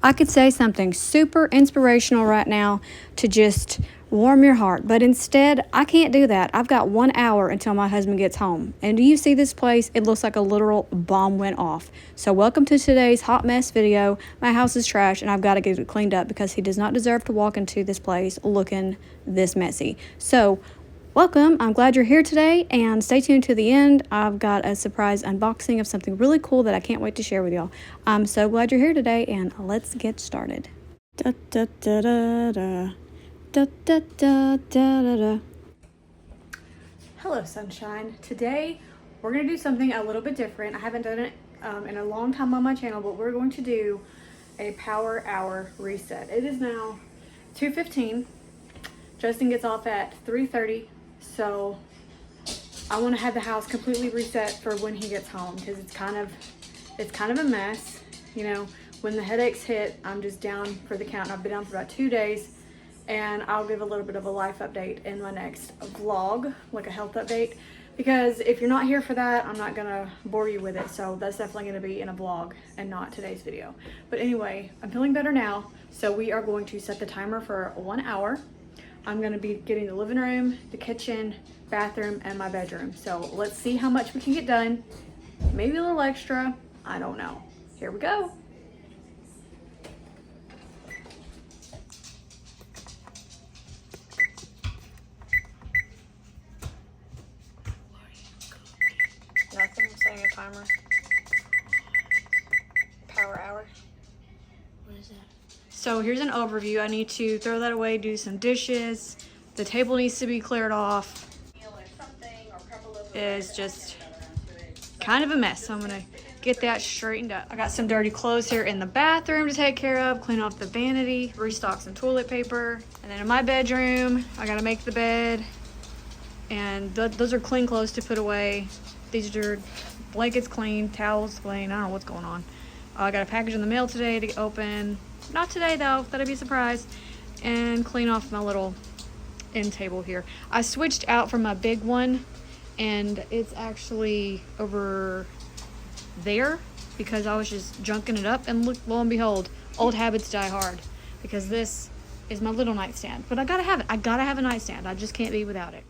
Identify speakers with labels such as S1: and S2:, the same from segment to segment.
S1: I could say something super inspirational right now to just warm your heart, but instead I can't do that. I've got 1 hour until my husband gets home. And do you see this place? It looks like a literal bomb went off. So welcome to today's hot mess video. My house is trash and I've got to get it cleaned up because he does not deserve to walk into this place looking this messy. So welcome. I'm glad you're here today, and stay tuned to the end. I've got a surprise unboxing of something really cool that I can't wait to share with y'all. I'm so glad you're here today, and let's get started. Da, da, da, da, da. Da, da, da, da, da, da. Hello, sunshine. Today we're going to do something a little bit different. I haven't done it in a long time on my channel, but we're going to do a power hour reset. It is now 2:15. Justin gets off at 3:30. So I want to have the house completely reset for when he gets home, because it's kind of a mess. You know, when the headaches hit, I'm just down for the count. I've been down for about 2 days, and I'll give a little bit of a life update in my next vlog, like a health update, because if you're not here for that, I'm not gonna bore you with it. So that's definitely gonna be in a vlog and not today's video. But anyway, I'm feeling better now, so we are going to set the timer for 1 hour. I'm gonna be getting the living room, the kitchen, bathroom, and my bedroom. So let's see how much we can get done. Maybe a little extra, I don't know. Here we go. Nothing, setting a timer. Power hour.
S2: What is that?
S1: So here's an overview. I need to throw that away, do some dishes. The table needs to be cleared off. It's just kind of a mess, so I'm gonna get that straightened up. I got some dirty clothes here in the bathroom to take care of, clean off the vanity, restock some toilet paper. And then in my bedroom, I gotta make the bed. And those are clean clothes to put away. These are blankets clean, towels clean, I don't know what's going on. I got a package in the mail today to open. Not today though, that'd be a surprise. And clean off my little end table here. I switched out from my big one, and it's actually over there because I was just junking it up, and look, lo and behold, old habits die hard, because this is my little nightstand. But I gotta have it. I gotta have a nightstand. I just can't be without it.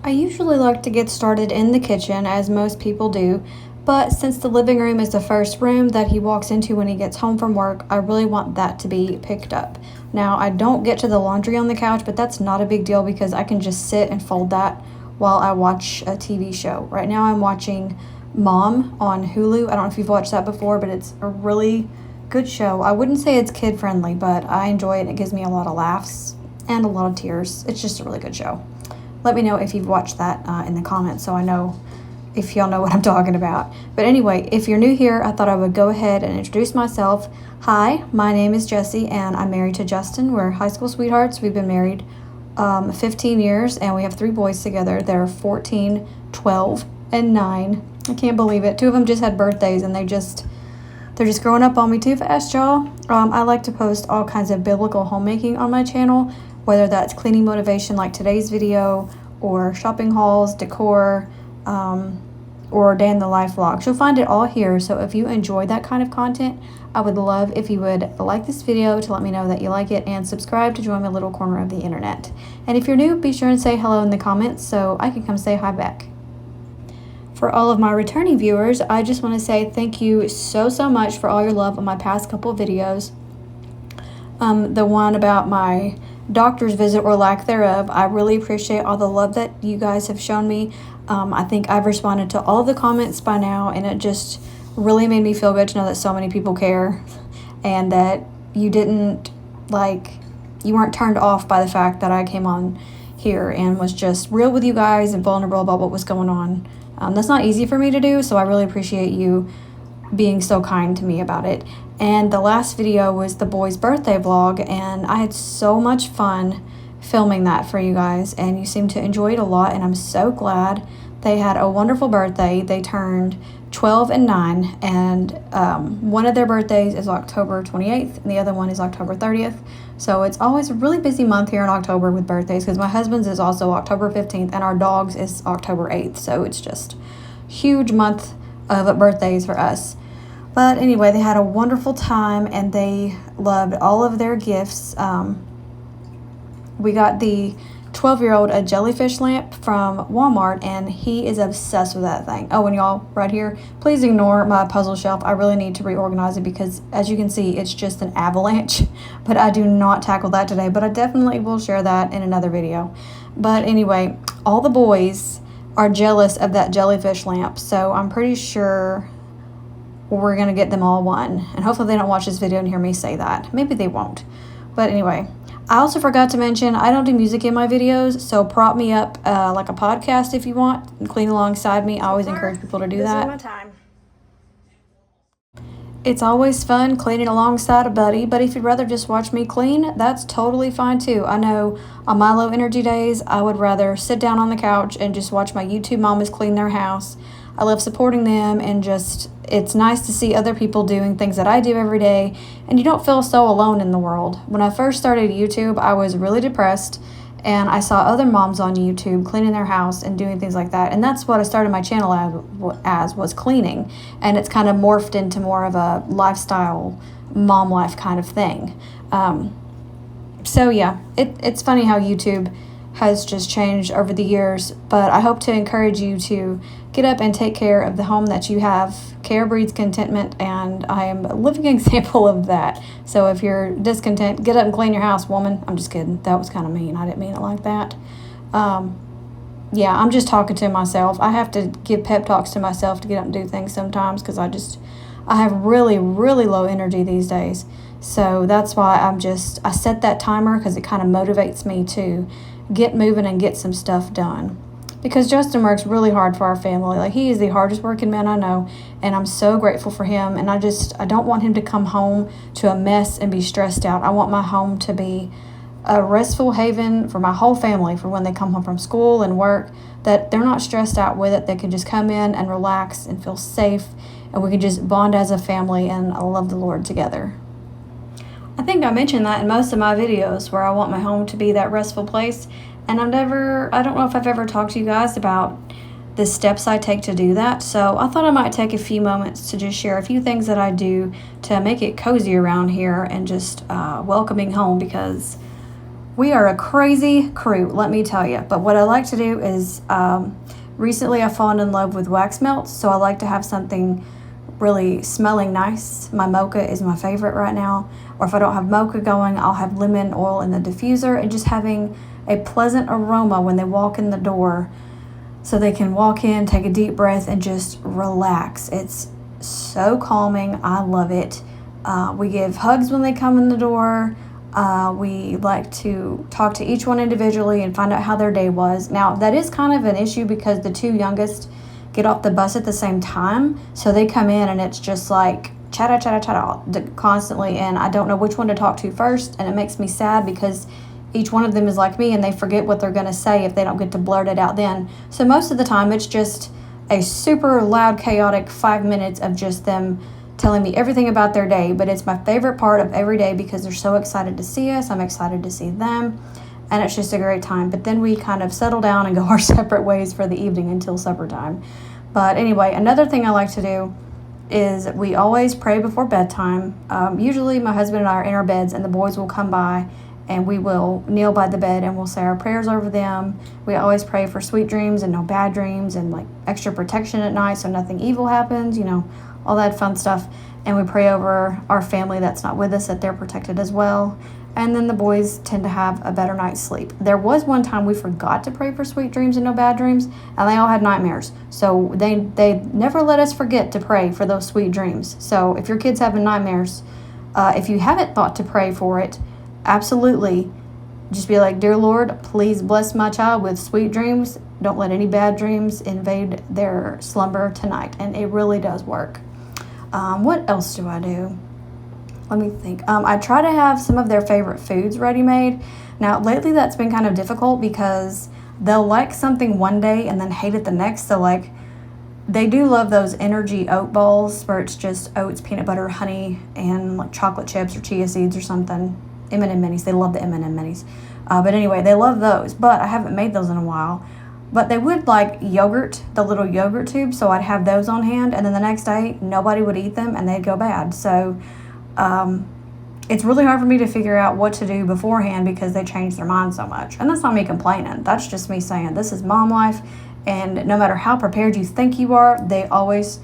S1: I usually like to get started in the kitchen, as most people do. But since the living room is the first room that he walks into when he gets home from work, I really want that to be picked up. Now, I don't get to the laundry on the couch, but that's not a big deal because I can just sit and fold that while I watch a TV show. Right now I'm watching Mom on Hulu. I don't know if you've watched that before, but it's a really good show. I wouldn't say it's kid friendly, but I enjoy it. It gives me a lot of laughs and a lot of tears. It's just a really good show. Let me know if you've watched that in the comments so I know if y'all know what I'm talking about. But anyway, if you're new here, I thought I would go ahead and introduce myself. Hi, my name is Jessie, and I'm married to Justin. We're high school sweethearts. We've been married 15 years, and we have 3 boys together. They're 14, 12, and 9. I can't believe it. 2 of them just had birthdays, and they're just growing up on me too fast, y'all. I like to post all kinds of biblical homemaking on my channel, whether that's cleaning motivation like today's video, or shopping hauls, decor, or day in the life vlogs. You'll find it all here. So if you enjoy that kind of content, I would love if you would like this video to let me know that you like it, and subscribe to join my little corner of the internet. And if you're new, be sure and say hello in the comments so I can come say hi back. For all of my returning viewers, I just want to say thank you so much for all your love on my past couple of videos. The one about my doctor's visit or lack thereof, I really appreciate all the love that you guys have shown me. I think I've responded to all the comments by now, and it just really made me feel good to know that so many people care, and that you weren't turned off by the fact that I came on here and was just real with you guys and vulnerable about what was going on. That's not easy for me to do, so I really appreciate you being so kind to me about it. And the last video was the boys' birthday vlog, and I had so much fun filming that for you guys, and you seem to enjoy it a lot, and I'm so glad. They had a wonderful birthday. They turned 12 and 9, and one of their birthdays is October 28th, and the other one is October 30th. So it's always a really busy month here in October with birthdays, because my husband's is also October 15th, and our dog's is October 8th. So it's just huge month of birthdays for us. But anyway, they had a wonderful time and they loved all of their gifts. We got the 12-year-old a jellyfish lamp from Walmart, and he is obsessed with that thing. Oh, and y'all, right here, please ignore my puzzle shelf. I really need to reorganize it because, as you can see, it's just an avalanche. But I do not tackle that today, but I definitely will share that in another video. But anyway, all the boys are jealous of that jellyfish lamp, so I'm pretty sure we're going to get them all one. And hopefully they don't watch this video and hear me say that. Maybe they won't. But anyway, I also forgot to mention, I don't do music in my videos, so prop me up like a podcast if you want, and clean alongside me. I always encourage people to do that.
S2: This is my time.
S1: It's always fun cleaning alongside a buddy, but if you'd rather just watch me clean, that's totally fine too. I know on my low energy days, I would rather sit down on the couch and just watch my YouTube mamas clean their house. I love supporting them, and just, it's nice to see other people doing things that I do every day, and you don't feel so alone in the world. When I first started YouTube, I was really depressed, and I saw other moms on YouTube cleaning their house and doing things like that, and that's what I started my channel as was cleaning, and it's kind of morphed into more of a lifestyle, mom life kind of thing. So yeah, it's funny how YouTube has just changed over the years, but I hope to encourage you to get up and take care of the home that you have. Care breeds contentment, and I am a living example of that. So if you're discontent, get up and clean your house, woman. I'm just kidding. That was kind of mean. I didn't mean it like that. Yeah, I'm just talking to myself. I have to give pep talks to myself to get up and do things sometimes because I have really, really low energy these days. So that's why I set that timer because it kind of motivates me to get moving and get some stuff done. Because Justin works really hard for our family. Like, he is the hardest working man I know, and I'm so grateful for him. And I don't want him to come home to a mess and be stressed out. I want my home to be a restful haven for my whole family, for when they come home from school and work, that they're not stressed out with it. They can just come in and relax and feel safe, and we can just bond as a family and love the Lord together. I think I mentioned that in most of my videos, where I want my home to be that restful place. And I don't know if I've ever talked to you guys about the steps I take to do that. So I thought I might take a few moments to just share a few things that I do to make it cozy around here and just welcoming home, because we are a crazy crew, let me tell you. But what I like to do is, recently I've fallen in love with wax melts. So I like to have something really smelling nice. My mocha is my favorite right now. Or if I don't have mocha going, I'll have lemon oil in the diffuser, and just having a pleasant aroma when they walk in the door, so they can walk in, take a deep breath, and just relax. It's so calming. I love it. We give hugs when they come in the door. We like to talk to each one individually and find out how their day was. Now, that is kind of an issue because the two youngest get off the bus at the same time, so they come in and it's just like chatter constantly, and I don't know which one to talk to first, and it makes me sad because each one of them is like me, and they forget what they're going to say if they don't get to blurt it out then. So most of the time, it's just a super loud, chaotic 5 minutes of just them telling me everything about their day. But it's my favorite part of every day because they're so excited to see us. I'm excited to see them, and it's just a great time. But then we kind of settle down and go our separate ways for the evening until supper time. But anyway, another thing I like to do is we always pray before bedtime. Usually my husband and I are in our beds, and the boys will come by, and we will kneel by the bed and we'll say our prayers over them. We always pray for sweet dreams and no bad dreams, and like extra protection at night so nothing evil happens, all that fun stuff. And we pray over our family that's not with us, that they're protected as well. And then the boys tend to have a better night's sleep. There was one time we forgot to pray for sweet dreams and no bad dreams, and they all had nightmares. So they never let us forget to pray for those sweet dreams. So if your kid's having nightmares, if you haven't thought to pray for it, absolutely just be like, dear Lord, please bless my child with sweet dreams. Don't let any bad dreams invade their slumber tonight. And it really does work. What else do I do? Let me think. I try to have some of their favorite foods ready-made. Now, lately that's been kind of difficult because they'll like something one day and then hate it the next. So, like, they do love those energy oat balls where it's just oats, peanut butter, honey, and like chocolate chips or chia seeds or something. M&M minis. They love the M&M minis. But anyway, they love those. But I haven't made those in a while.
S3: But they would like yogurt, the little yogurt tubes, so I'd have those on hand, and then the next day nobody would eat them and they'd go bad. So it's really hard for me to figure out what to do beforehand because they change their mind so much. And that's not me complaining. That's just me saying this is mom life, and no matter how prepared you think you are, they always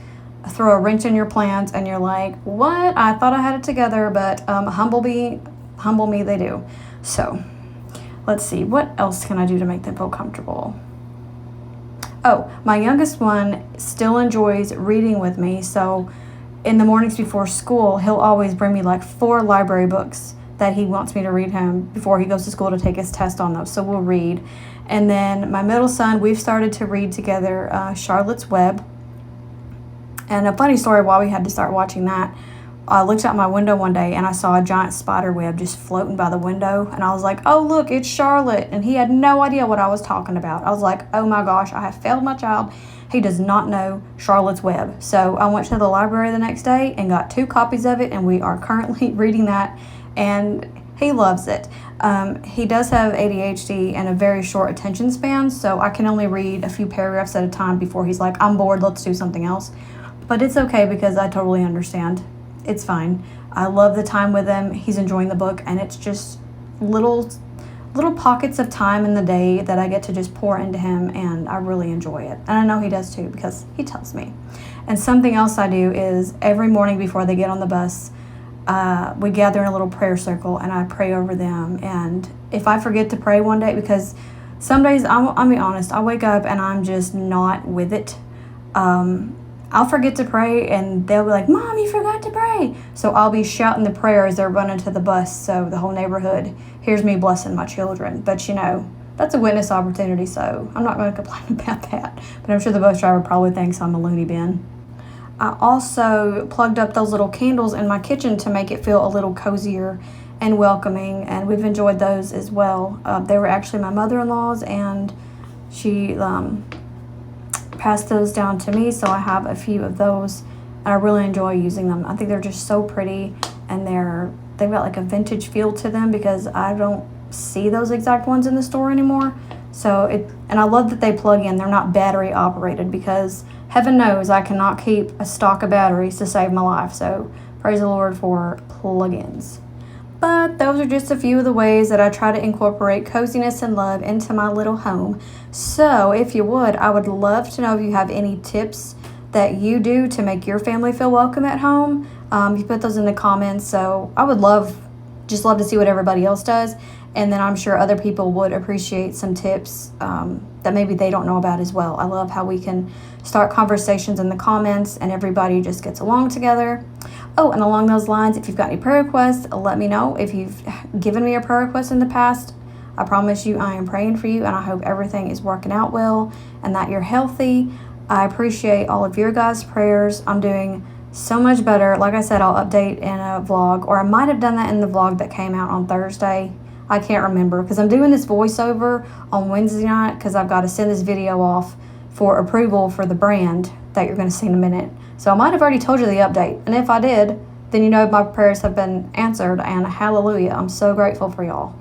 S3: throw a wrench in your plans and you're like, what? I thought I had it together, but humble me they do. So let's see, what else can I do to make them feel comfortable? Oh, my youngest one still enjoys reading with me, so in the mornings before school, he'll always bring me like 4 library books that he wants me to read him before he goes to school to take his test on those, so we'll read. And then my middle son, we've started to read together Charlotte's Web. And a funny story why we had to start watching that, I looked out my window one day and I saw a giant spider web just floating by the window, and I was like, oh look, it's Charlotte. And he had no idea what I was talking about. I was like, oh my gosh, I have failed my child. He does not know Charlotte's Web. So I went to the library the next day and got 2 copies of it, and we are currently reading that, and he loves it. He does have ADHD and a very short attention span, so I can only read a few paragraphs at a time before he's like, I'm bored, let's do something else. But it's okay because I totally understand. It's fine. I love the time with him. He's enjoying the book, and it's just little pockets of time in the day that I get to just pour into him, and I really enjoy it. And I know he does too because he tells me. And something else I do is every morning before they get on the bus, we gather in a little prayer circle and I pray over them. And if I forget to pray one day, because some days, I'll be honest, I wake up and I'm just not with it. I'll forget to pray and they'll be like, Mom, you forgot to pray. So I'll be shouting the prayer as they're running to the bus, so the whole neighborhood hears me blessing my children. But you know, that's a witness opportunity, so I'm not going to complain about that. But I'm sure the bus driver probably thinks I'm a loony bin. I also plugged up those little candles in my kitchen to make it feel a little cozier and welcoming, and we've enjoyed those as well. They were actually my mother-in-law's, and she passed those down to me, so I have a few of those, and I really enjoy using them. I think they're just so pretty, and they've got like a vintage feel to them because I don't see those exact ones in the store anymore. So and I love that they plug in. They're not battery operated because heaven knows I cannot keep a stock of batteries to save my life. So praise the Lord for plug-ins. But those are just a few of the ways that I try to incorporate coziness and love into my little home. So if you would, I would love to know if you have any tips that you do to make your family feel welcome at home. You put those in the comments. So I would love to see what everybody else does. And then I'm sure other people would appreciate some tips that maybe they don't know about as well. I love how we can start conversations in the comments and everybody just gets along together. Oh, and along those lines, if you've got any prayer requests, let me know. If you've given me a prayer request in the past, I promise you I am praying for you, and I hope everything is working out well and that you're healthy. I appreciate all of your guys' prayers. I'm doing so much better. Like I said, I'll update in a vlog, or I might have done that in the vlog that came out on Thursday. I can't remember because I'm doing this voiceover on Wednesday night because I've got to send this video off for approval for the brand that you're going to see in a minute. So I might have already told you the update, and if I did, then you know my prayers have been answered, and hallelujah, I'm so grateful for y'all.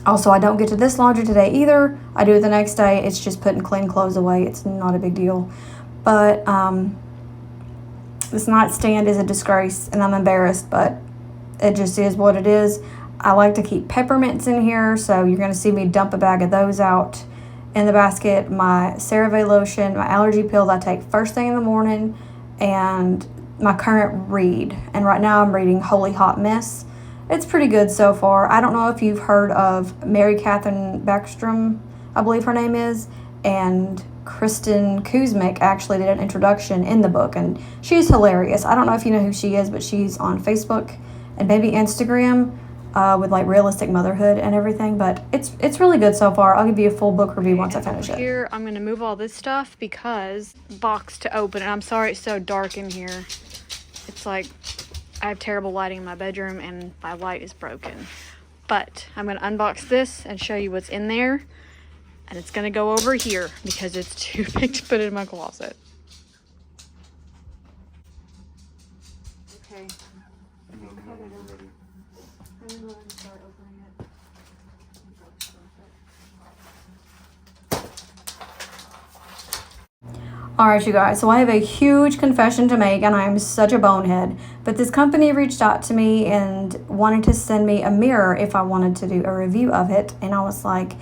S3: Also, I don't get to this laundry today either. I do it the next day. It's just putting clean clothes away. It's not a big deal. But this nightstand is a disgrace, and I'm embarrassed, but it just is what it is. I like to keep peppermints in here, so you're going to see me dump a bag of those out in the basket. My CeraVe lotion, my allergy pill that I take first thing in the morning, and my current read. And right now I'm reading Holy Hot Mess. It's pretty good so far. I don't know if you've heard of Mary Catherine Backstrom, I believe her name is, and Kristen Kuzmic actually did an introduction in the book, and she's hilarious. I don't know if you know who she is, but she's on Facebook and maybe Instagram with like realistic motherhood and everything, but it's really good so far. I'll give you a full book review once I finish it.
S1: Here, I'm gonna move all this stuff because box to open, and I'm sorry it's so dark in here. It's like I have terrible lighting in my bedroom and my light is broken. But I'm gonna unbox this and show you what's in there, and it's gonna go over here because it's too big to put in my closet. Okay. I'm gonna go ahead and start opening it.
S3: Alright, you guys, so I have a huge confession to make, and I am such a bonehead. But this company reached out to me and wanted to send me a mirror if I wanted to do a review of it. And I was like,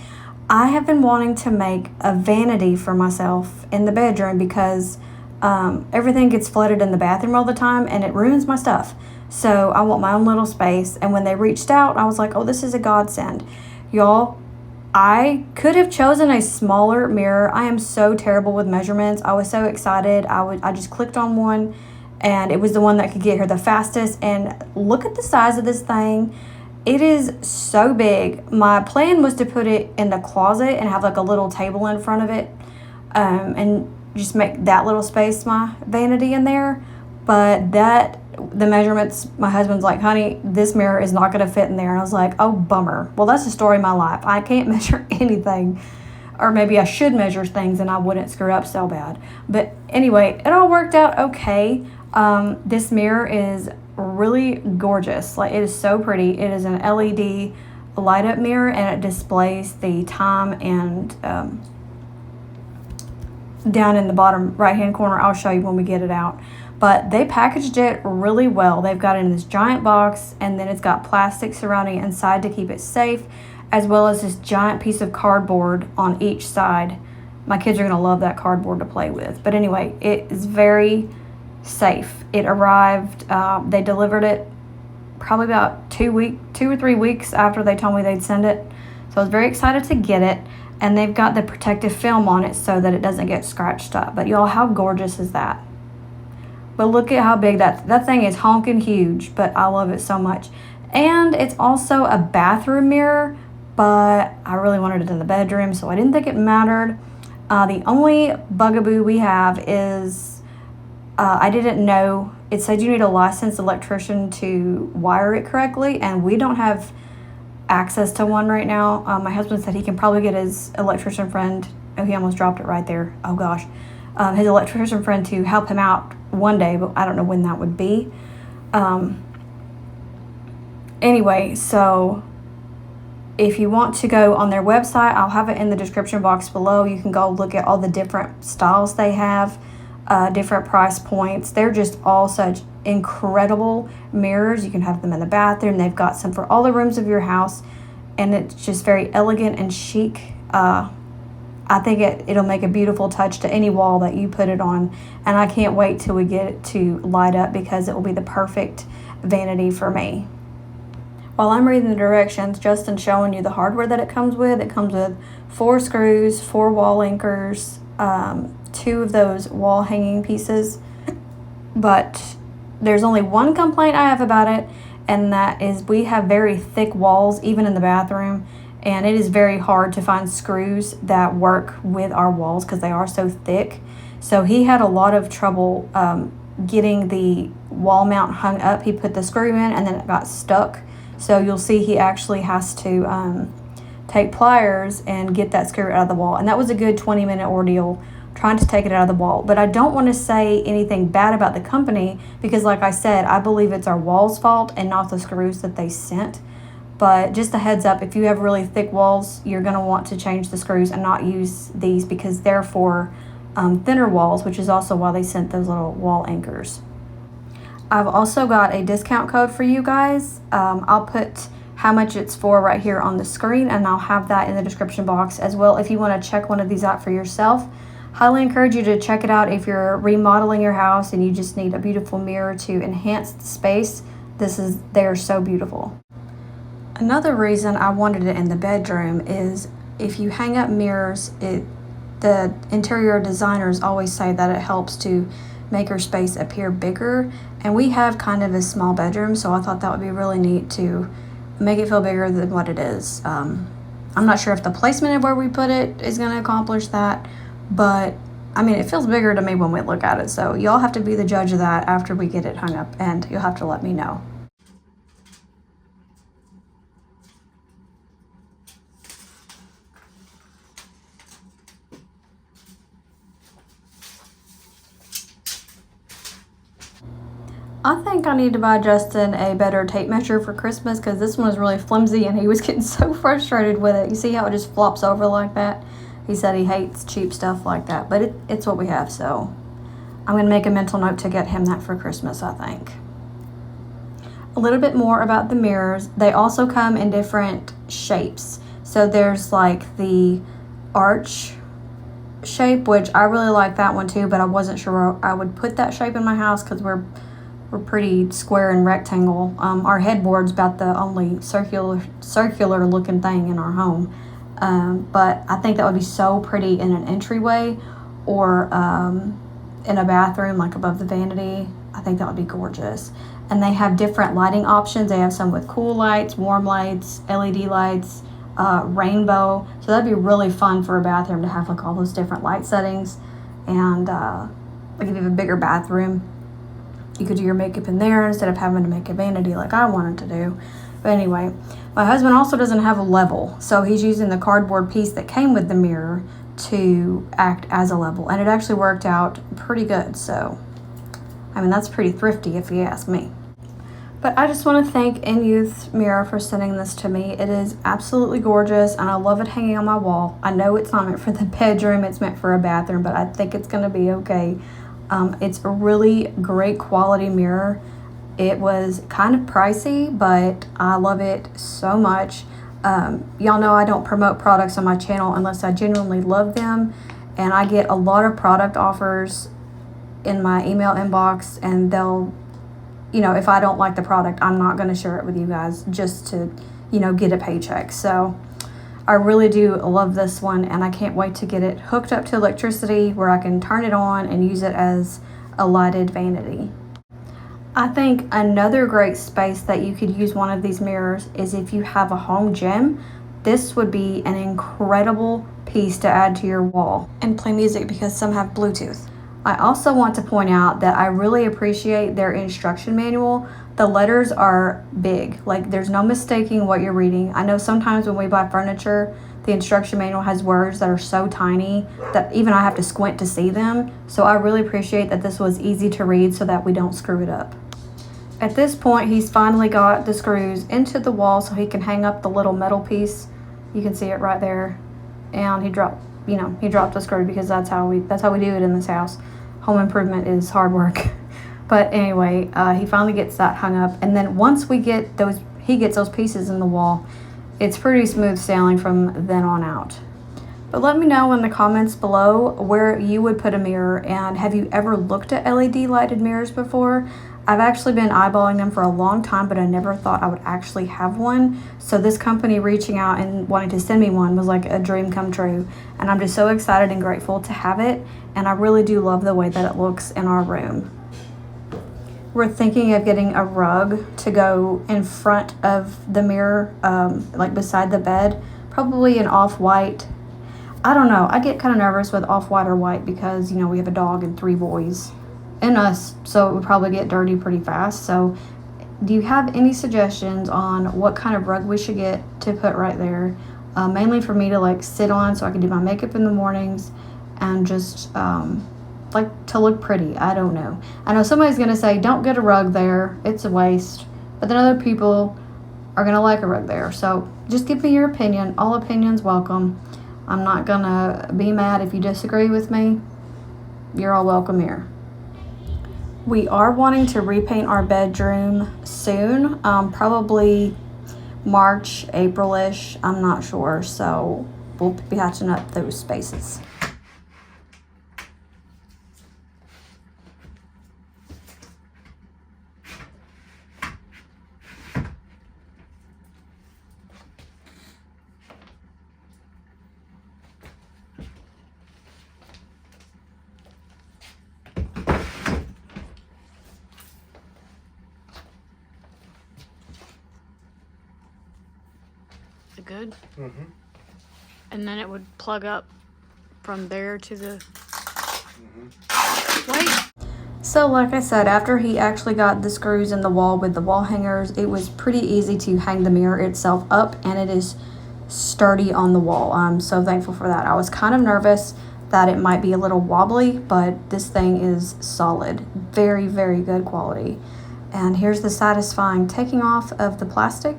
S3: I have been wanting to make a vanity for myself in the bedroom because everything gets flooded in the bathroom all the time and it ruins my stuff. So I want my own little space. And when they reached out, I was like, oh, this is a godsend. Y'all, I could have chosen a smaller mirror. I am so terrible with measurements. I was so excited. I just clicked on one and it was the one that could get here the fastest. And look at the size of this thing. It is so big. My plan was to put it in the closet and have like a little table in front of it, and just make that little space my vanity in there. But the measurements, my husband's like, honey, this mirror is not going to fit in there. And I was like, oh, bummer. Well, that's the story of my life. I can't measure anything. Or maybe I should measure things and I wouldn't screw up so bad. But anyway, it all worked out okay. This mirror is really gorgeous. Like, it is so pretty. It is an LED light up mirror and it displays the time and down in the bottom right hand corner. I'll show you when we get it out. But they packaged it really well. They've got it in this giant box, and then it's got plastic surrounding it inside to keep it safe, as well as this giant piece of cardboard on each side. My kids are going to love that cardboard to play with. But anyway, it is very safe. It arrived, they delivered it probably about 2 or 3 weeks after they told me they'd send it. So I was very excited to get it. And they've got the protective film on it so that it doesn't get scratched up. But y'all, how gorgeous is that? But look at how big that thing is, honking huge, but I love it so much. And it's also a bathroom mirror, but I really wanted it in the bedroom, so I didn't think it mattered. The only bugaboo we have is I didn't know, it said you need a licensed electrician to wire it correctly, and we don't have access to one right now. My husband said he can probably get his electrician friend, oh, he almost dropped it right there, oh gosh, his electrician friend to help him out one day, but I don't know when that would be. Anyway, so if you want to go on their website, I'll have it in the description box below. You can go look at all the different styles they have, different price points. They're just all such incredible mirrors. You can have them in the bathroom. They've got some for all the rooms of your house, and it's just very elegant and chic. I think it'll make a beautiful touch to any wall that you put it on, and I can't wait till we get it to light up because it will be the perfect vanity for me. While I'm reading the directions, Justin's showing you the hardware that it comes with. It comes with 4 screws, 4 wall anchors, 2 of those wall hanging pieces. But there's only one complaint I have about it, and that is we have very thick walls, even in the bathroom. And it is very hard to find screws that work with our walls because they are so thick. So he had a lot of trouble getting the wall mount hung up. He put the screw in and then it got stuck. So you'll see he actually has to take pliers and get that screw out of the wall. And that was a good 20-minute ordeal trying to take it out of the wall. But I don't want to say anything bad about the company because, like I said, I believe it's our wall's fault and not the screws that they sent. But just a heads up, if you have really thick walls, you're going to want to change the screws and not use these because they're for thinner walls, which is also why they sent those little wall anchors. I've also got a discount code for you guys. I'll put how much it's for right here on the screen, and I'll have that in the description box as well. If you want to check one of these out for yourself, highly encourage you to check it out. If you're remodeling your house and you just need a beautiful mirror to enhance the space, they're so beautiful. Another reason I wanted it in the bedroom is if you hang up mirrors, the interior designers always say that it helps to make your space appear bigger. And we have kind of a small bedroom, so I thought that would be really neat to make it feel bigger than what it is. I'm not sure if the placement of where we put it is going to accomplish that, but I mean, it feels bigger to me when we look at it. So y'all have to be the judge of that after we get it hung up, and you'll have to let me know. I think I need to buy Justin a better tape measure for Christmas because this one is really flimsy and he was getting so frustrated with it. You see how it just flops over like that? He said he hates cheap stuff like that, but it's what we have, so I'm going to make a mental note to get him that for Christmas, I think. A little bit more about the mirrors. They also come in different shapes. So there's like the arch shape, which I really like that one too, but I wasn't sure I would put that shape in my house because we're pretty square and rectangle. Our headboard's about the only circular looking thing in our home. But I think that would be so pretty in an entryway or in a bathroom, like above the vanity. I think that would be gorgeous. And they have different lighting options. They have some with cool lights, warm lights, LED lights, rainbow. So that'd be really fun for a bathroom to have like all those different light settings. And like if you have a bigger bathroom, you could do your makeup in there instead of having to make a vanity like I wanted to do. But anyway, my husband also doesn't have a level, so he's using the cardboard piece that came with the mirror to act as a level, and it actually worked out pretty good. So I mean, that's pretty thrifty if you ask me. But I just want to thank Inyouthsledmirror for sending this to me. It is absolutely gorgeous, and I love it hanging on my wall. I know it's not meant for the bedroom, it's meant for a bathroom, but I think it's going to be okay. It's a really great quality mirror. It was kind of pricey, but I love it so much. Y'all know I don't promote products on my channel unless I genuinely love them, and I get a lot of product offers in my email inbox, and they'll, you know, if I don't like the product, I'm not going to share it with you guys just to, you know, get a paycheck. So I really do love this one, and I can't wait to get it hooked up to electricity where I can turn it on and use it as a lighted vanity. I think another great space that you could use one of these mirrors is if you have a home gym. This would be an incredible piece to add to your wall and play music because some have Bluetooth. I also want to point out that I really appreciate their instruction manual. The letters are big, like there's no mistaking what you're reading. I know sometimes when we buy furniture, the instruction manual has words that are so tiny that even I have to squint to see them. So I really appreciate that this was easy to read so that we don't screw it up. At this point, he's finally got the screws into the wall so he can hang up the little metal piece. You can see it right there. And he dropped the screw because that's how we do it in this house. Home improvement is hard work. But anyway, he finally gets that hung up, and then once he gets those pieces in the wall, it's pretty smooth sailing from then on out. But let me know in the comments below where you would put a mirror, and have you ever looked at LED lighted mirrors before? I've actually been eyeballing them for a long time, but I never thought I would actually have one. So this company reaching out and wanting to send me one was like a dream come true. And I'm just so excited and grateful to have it. And I really do love the way that it looks in our room. We're thinking of getting a rug to go in front of the mirror, like beside the bed, probably an off-white. I don't know, I get kind of nervous with off-white or white because, you know, we have a dog and 3 boys and us, so it would probably get dirty pretty fast. So do you have any suggestions on what kind of rug we should get to put right there? Mainly for me to like sit on so I can do my makeup in the mornings and just like to look pretty. I don't know. I know somebody's gonna say don't get a rug there, it's a waste, but then other people are gonna like a rug there. So just give me your opinion. All opinions welcome. I'm not gonna be mad if you disagree with me. You're all welcome here. We are wanting to repaint our bedroom soon, probably March, April-ish, I'm not sure. So we'll be hatching up those spaces.
S1: Good. And then it would plug up from there to the Wait.
S3: So like I said, after he actually got the screws in the wall with the wall hangers, it was pretty easy to hang the mirror itself up, and it is sturdy on the wall. I'm so thankful for that. I was kind of nervous that it might be a little wobbly, but this thing is solid. Very, very good quality. And here's the satisfying taking off of the plastic.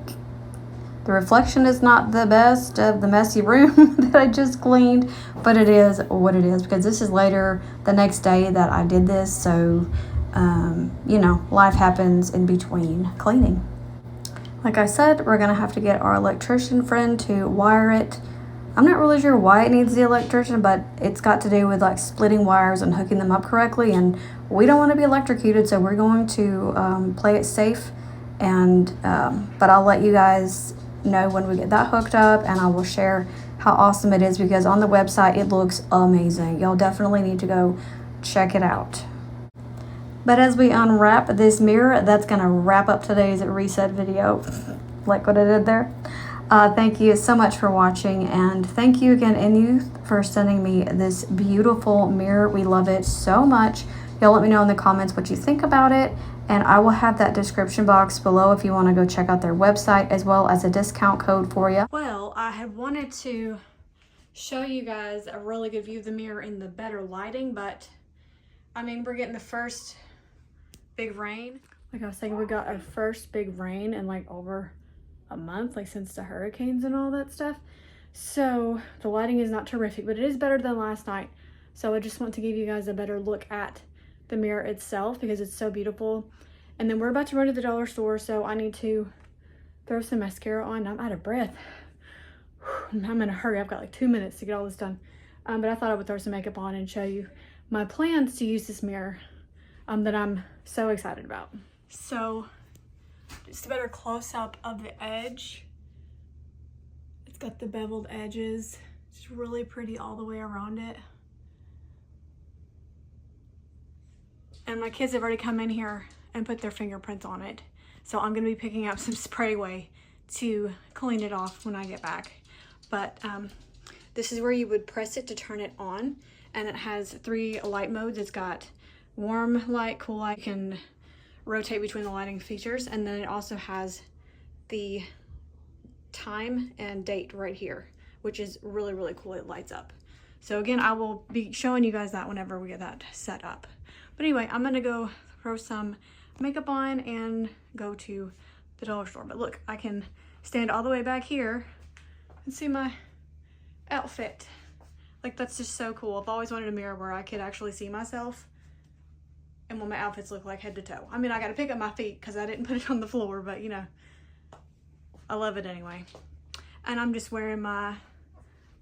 S3: The reflection is not the best of the messy room that I just cleaned, but it is what it is because this is later the next day that I did this. So, you know, life happens in between cleaning. Like I said, we're going to have to get our electrician friend to wire it. I'm not really sure why it needs the electrician, but it's got to do with like splitting wires and hooking them up correctly. And we don't want to be electrocuted, so we're going to play it safe. And but I'll let you guys know when we get that hooked up, and I will share how awesome it is because on the website it looks amazing. Y'all definitely need to go check it out. But as we unwrap this mirror, that's going to wrap up today's reset video. Like what I did there. Thank you so much for watching, and thank you again, Inyouths, for sending me this beautiful mirror. We love it so much. Y'all let me know in the comments what you think about it, and I will have that description box below if you want to go check out their website as well as a discount code for you. Well, I had wanted to show you guys a really good view of the mirror in the better lighting, but I mean, we're getting the first big rain. Like I was saying, we got our first big rain in like over a month, like since the hurricanes and all that stuff. So the lighting is not terrific, but it is better than last night. So I just want to give you guys a better look at the mirror itself because it's so beautiful. And then we're about to run to the dollar store, so I need to throw some mascara on. I'm out of breath. I'm in a hurry. I've got like 2 minutes to get all this done. But I thought I would throw some makeup on and show you my plans to use this mirror that I'm so excited about. So just a better close-up of the edge. It's got the beveled edges. It's really pretty all the way around it. And my kids have already come in here and put their fingerprints on it. So I'm gonna be picking up some sprayway to clean it off when I get back. But this is where you would press it to turn it on. And it has 3 light modes. It's got warm light, cool light. You can rotate between the lighting features, and then it also has the time and date right here, which is really, really cool. It lights up. So again, I will be showing you guys that whenever we get that set up. But anyway, I'm gonna go throw some makeup on and go to the dollar store. But look, I can stand all the way back here and see my outfit. Like, that's just so cool. I've always wanted a mirror where I could actually see myself and what my outfits look like head to toe. I mean, I gotta pick up my feet because I didn't put it on the floor, but you know, I love it anyway. And I'm just wearing my,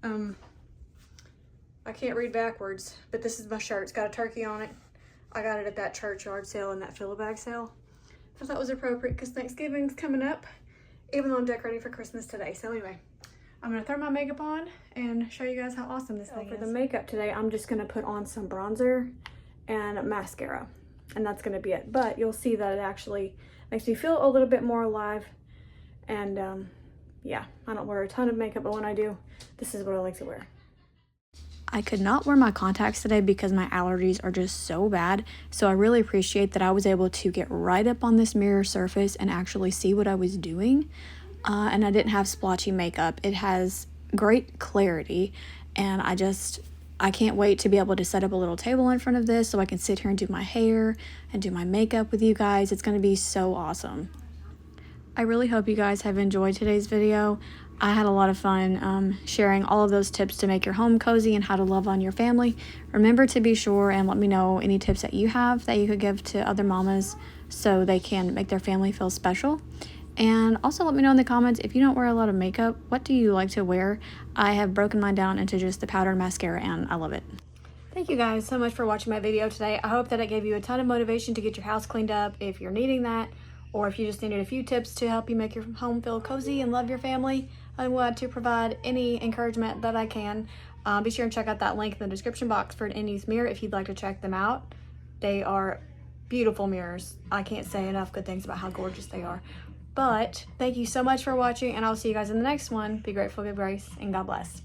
S3: I can't read backwards, but this is my shirt. It's got a turkey on it. I got it at that churchyard sale and that fill-a-bag sale. I thought it was appropriate because Thanksgiving's coming up, even though I'm decorating for Christmas today. So anyway, I'm gonna throw my makeup on and show you guys how awesome this thing is. For the makeup today, I'm just gonna put on some bronzer and mascara, and that's gonna be it. But you'll see that it actually makes me feel a little bit more alive. And yeah, I don't wear a ton of makeup, but when I do, this is what I like to wear. I could not wear my contacts today because my allergies are just so bad. So I really appreciate that I was able to get right up on this mirror surface and actually see what I was doing. And I didn't have splotchy makeup. It has great clarity, and I can't wait to be able to set up a little table in front of this so I can sit here and do my hair and do my makeup with you guys. It's gonna be so awesome. I really hope you guys have enjoyed today's video. I had a lot of fun sharing all of those tips to make your home cozy and how to love on your family. Remember to be sure and let me know any tips that you have that you could give to other mamas so they can make their family feel special. And also let me know in the comments, if you don't wear a lot of makeup, what do you like to wear? I have broken mine down into just the powder and mascara, and I love it. Thank you guys so much for watching my video today. I hope that it gave you a ton of motivation to get your house cleaned up if you're needing that, or if you just needed a few tips to help you make your home feel cozy and love your family. I'm glad to provide any encouragement that I can. Be sure and check out that link in the description box for an Inyouths mirror if you'd like to check them out. They are beautiful mirrors. I can't say enough good things about how gorgeous they are. But thank you so much for watching, and I'll see you guys in the next one. Be grateful, give grace, and God bless.